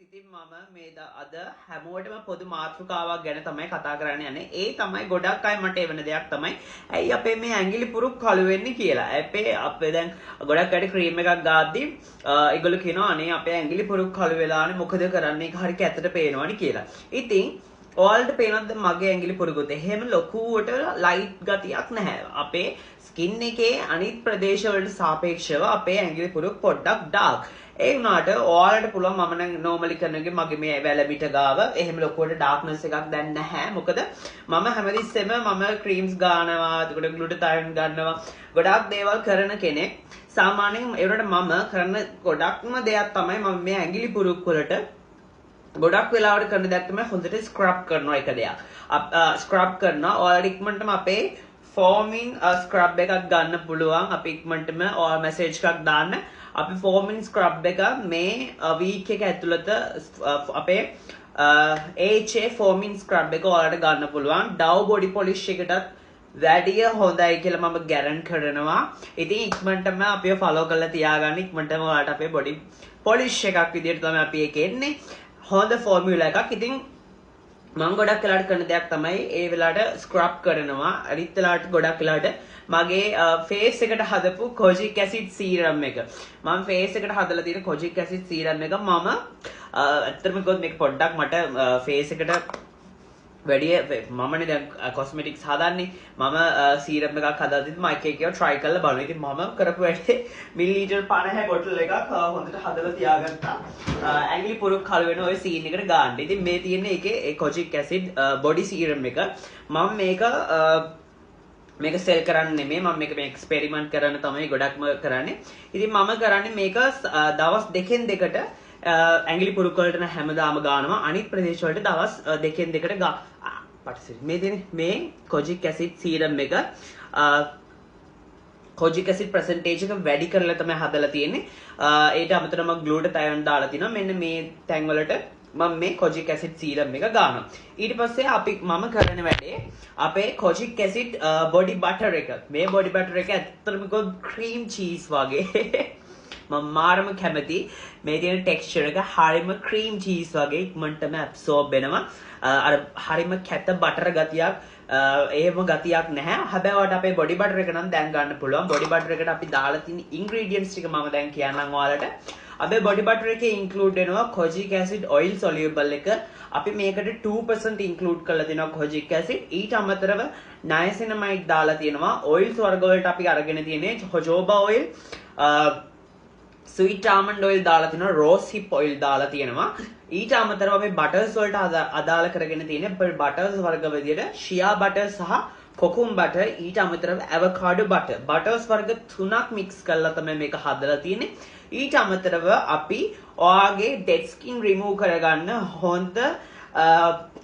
ඉතින් මම මේ අද හැමෝටම පොදු මාතෘකාවක් ගැන තමයි කතා කරන්න යන්නේ. ඒ තමයි ගොඩක් අය මට එවන දෙයක් තමයි ඇයි අපේ මේ ඇඟිලි පුරුක් කළු වෙන්නේ කියලා. අපේ දැන් ගොඩක් අයට ක්‍රීම් එකක් ගාද්දි ඒගොල්ලෝ කියනවා අනේ අපේ ඇඟිලි පුරුක් කළු වෙලානේ මොකද කරන්නේ? ඒක හරියට ඇත්තට පේනවනේ කියලා. ඉතින් ඔයාලට පේනවද මගේ ඇඟිලි පුරුකුත්? එහෙම ලොකුවට ලයිට් ගතියක් නැහැ. අපේ ස්කින් එකේ අනිත් ප්‍රදේශ වලට සාපේක්ෂව අපේ ඇඟිලි පුරුක් පොඩ්ඩක් ඩාර්ක්. ඒ වුණාට ඔයාලට පුළුවන් මම නම් නෝමලි කරනගේ මගේ මේ වැලමිට ගාව එහෙම ලොකුවට ඩාර්ක්නස් එකක් දැන් නැහැ. මොකද මම හැමතිස්සෙම මම ක්‍රීම්ස් ගන්නවා, එතකොට ග්ලූටාතයෝන් ගන්නවා, ගොඩාක් දේවල් කරන කෙනෙක්. සාමාන්‍යයෙන් ඒවට මම කරන ගොඩක්ම දෙයක් තමයි මම මේ ඇඟිලි පුරුක් වලට ගොඩක් වෙලාවට කරන දෙයක් තමයි හොඳට ස්ක්‍රබ් කරනවා එක දෙයක්. ස්ක්‍රබ් කරනවා ඔයාලට ඉක්මනටම අපේ ෆෝමින් ස්ක්‍රබ් එකක් ගන්න පුළුවන්. අපි ඉක්මනටම ඔයාලා මැසේජ් එකක් දාන්න. අපි ෆෝමින් ස්ක්‍රබ් එක මේ වීක් එක ඇතුළත අපේ AHA ෆෝමින් ස්ක්‍රබ් එක ඔයාලට ගන්න පුළුවන්. Dove body polish එකටත් වැඩිය හොඳයි කියලා මම ගැරන්ට් කරනවා. ඉතින් ඉක්මනටම අපිව ෆලෝ කරලා තියාගන්න. ඉක්මනටම ඔයාලට අපේ body polish එකක් විදියට තමයි අපි එක එන්නේ. හොඳ ෆෝමියුලා එකක්. ඉතින් මම ගොඩක් වෙලාට කරන දෙයක් තමයි ඒ වෙලාවට ස්ක්‍රබ් කරනවා. අනිත් වෙලාවට ගොඩක් වෙලාවට මගේ ෆේස් එකට හදපු කොජික් ඇසිඩ් සීරම් එක. මම ෆේස් එකට හදලා තියෙන කොජික් ඇසිඩ් සීරම් එක මම ඇත්තටම කිව්වොත් මේක පොඩ්ඩක් මට ෆේස් එකට වැඩිය මමනේ දැන් කොස්මෙටික්ස් හදන්නේ. මම සීරම් එකක් හදාද්දි මම එක එකව try කරලා බලනවා. ඉතින් මම කරපු වැඩේ මිලිලීටර් 50 බොටල් එකක් හොඳට හදලා තියාගත්තා. ඇඟිලි පුරුක් කළු වෙන ওই සීන් එකට ගන්න. ඉතින් මේ තියෙන්නේ ඒකේ කොජික් ඇසිඩ් බොඩි සීරම් එක. මම මේක සෙල් කරන්නේ නෙමෙයි. මම මේක එක්ස්පෙරිමන්ට් කරන්න තමයි ගොඩක්ම කරන්නේ. ඉතින් මම කරන්නේ මේක දවස් දෙකෙන් දෙකට ඇඟිලි පුරුක් වලට හැමදාම ගන්නවා. අනිත් ප්‍රදේශ වලට දවස් දෙකෙන් දෙකට මේ දෙන්නේ මේ කොජික් ඇසිඩ් සීරම් එක කොජික් ඇසිඩ් ප්‍රසන්ටේජ් එක වැඩි කරලා තමයි හදලා තියෙන්නේ. ඒට අමතරව මම ග්ලූටාතයෝන් දාලා තිනවා. මෙන්න මේ තැන් වලට මම මේ කොජික් ඇසිඩ් සීරම් එක ගන්නවා. ඊට පස්සේ මම කරන වැඩේ අපේ කොජික් ඇසිඩ් බොඩි බටර් එක. මේ බොඩි බටර් එක ඇත්තටම කිව්වොත් ක්‍රීම් චීස් වගේ. මම මාරම කැමති මේ තියෙන ටෙක්ස්චර් එක හරිම ක්‍රීම් චීස් වගේ ඉක්මනටම ඇබ්සෝබ් වෙනවා. අර හරිම කැත බටර් ගතියක් එහෙම ගතියක් නැහැ. හැබැයි ඔයාලට අපේ බොඩි බටර් එක නම් දැන් ගන්න පුළුවන්. බොඩි බටර් එකට අපි දාලා තියෙන ඉන්ග්‍රීඩියන්ට්ස් ටික මම දැන් කියන්නම් ඔයාලට. අපේ බොඩි බටර් එකේ ඉන්ක්ලූඩ් වෙනවා කොජික් ඇසිඩ් ඔයිල් සොලියබල් එක. අපි මේකට 2% ඉන්ක්ලූඩ් කරලා තියෙනවා කොජික් ඇසිඩ්. ඊට අමතරව නයසිනමයිඩ් දාලා තියෙනවා. ඔයිල්ස් වර්ග වලට අපි අරගෙන තියෙන්නේ ජොජෝබා ඔයිල්, ස්වීට් ආමන්ඩ් ඔයිල් දාලා තියෙනවා, රෝස් හිප් ඔයිල් දාලා තියෙනවා. ඊට අමතරව අපි බටර්ස් වලට අදාළ කරගෙන තියෙන බටර්ස් වර්ග විදියට ෂියා බටර් සහ කොකුම් බටර්, ඊට අමතරව ඇවෝකාඩෝ බටර්. බටර්ස් වර්ග 3ක් මික්ස් කරලා තමයි මේක හදලා තියෙන්නේ. ඊට අමතරව අපි ඔයාගේ ඩෙඩ් ස්කින් රිමූව් කරගන්න හොඳ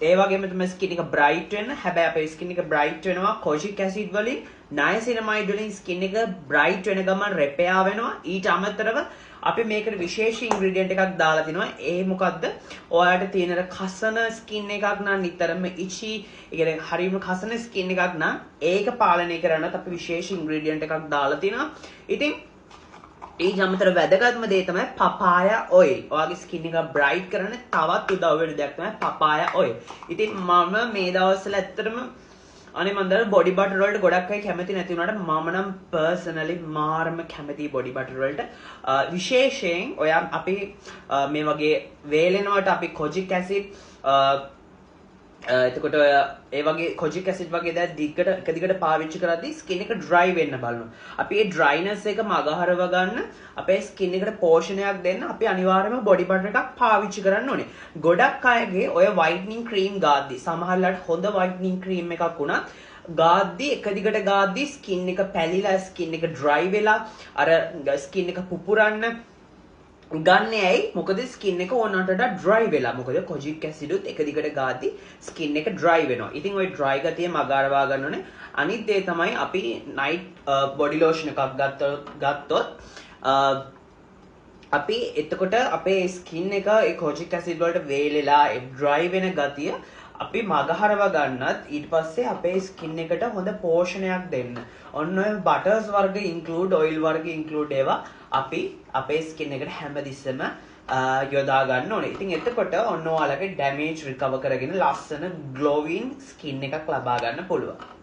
ඒ වගේම තමයි ස්කින් එක බ්‍රයිට් වෙන්න. හැබැයි අපේ ස්කින් එක බ්‍රයිට් වෙනවා කොජික් ඇසිඩ් වලින්, නයසිනමයිඩ් වලින් ස්කින් එක බ්‍රයිට් වෙන ගමන් රෙපෙයා වෙනවා. ඊට අමතරව අපි මේකට විශේෂ ඉන්ග්‍රීඩියන්ට් එකක් දාලා තිනවා. ඒ මොකද්ද? ඔයාලට තියෙන කසන ස්කින් එකක් නම් නිතරම ඉචි, ඒ කියන්නේ හරියම කසන ස්කින් එකක් නම් ඒක පාලනය කරන්නත් අපි විශේෂ ඉන්ග්‍රීඩියන්ට් එකක් දාලා තිනවා. ඉතින් ඊට අමතරව වැදගත්ම දේ තමයි පපායා ඔයිල්. ඔයාගේ ස්කින් එක බ්‍රයිට් කරන තවත් උදව් වෙන දෙයක් තමයි පපායා ඔයිල්. ඉතින් මම මේ දවස්වල ඇත්තටම අනේ මම දන්න බොඩි බටර් වලට ගොඩක් අය කැමති නැති වුණාට මම නම් පර්සනලි මාරම කැමති බොඩි බටර් වලට. විශේෂයෙන් ඔයා අපි මේ වගේ වේලෙනවට අපි කොජික් ඇසිඩ් එතකොට ඒ වගේ කොජික් ඇසිඩ් වගේ දේ එක දිගට පාවිච්චි කරද්දී ස්කින් එක ඩ්‍රයි වෙන්න බලනවා. අපි ඒ ඩ්‍රයිනස් එක මගහරව ගන්න අපේ ස්කින් එකට පෝෂණයක් දෙන්න අපි අනිවාර්යයෙන්ම බොඩි බටර් එකක් පාවිච්චි කරන්න ඕනේ. ගොඩක් අයගේ ඔය වයිට්නින් ක්‍රීම් ගාද්දි සමහරවිට හොඳ වයිට්නින් ක්‍රීම් එකක් උනත් ගාද්දි එක දිගට ගාද්දි ස්කින් එක පැලිලා ස්කින් එක ඩ්‍රයි වෙලා අර ස්කින් එක පුපුරන්න ගන්න ඇයි? මොකද ස්කින් එක ඕනට වඩා ඩ්‍රයි වෙලා. මොකද කොජික් ඇසිඩුත් එක දිගට ගාද්දි ස්කින් එක ඩ්‍රයි වෙනවා. ඉතින් ওই ඩ්‍රයි ගතිය මගහරවා ගන්න ඕනේ. අනිත් දේ තමයි අපි නයිට් බොඩි ලෝෂන් එකක් ගත්තොත් අපි එතකොට අපේ ස්කින් එක ඒ කොජික් ඇසිඩ් වලට වේලෙලා ඒ ඩ්‍රයි වෙන ගතිය අපි මගහරවා ගන්නත් ඊට පස්සේ අපේ ස්කින් එකට හොඳ පෝෂණයක් දෙන්න. ඔන්න ඔය බටර්ස් වර්ග ඉන්ක්ලූඩ්, ඔයිල් වර්ග ඉන්ක්ලූඩ් ඒවා අපි අපේ ස්කින් එකට හැමතිස්සෙම යොදා ගන්න ඕනේ. ඉතින් එතකොට ඔන්න ඔයාලගේ ඩැමේජ් රිකවර් කරගෙන ලස්සන ග්ලෝවින් ස්කින් එකක් ලබා ගන්න පුළුවන්.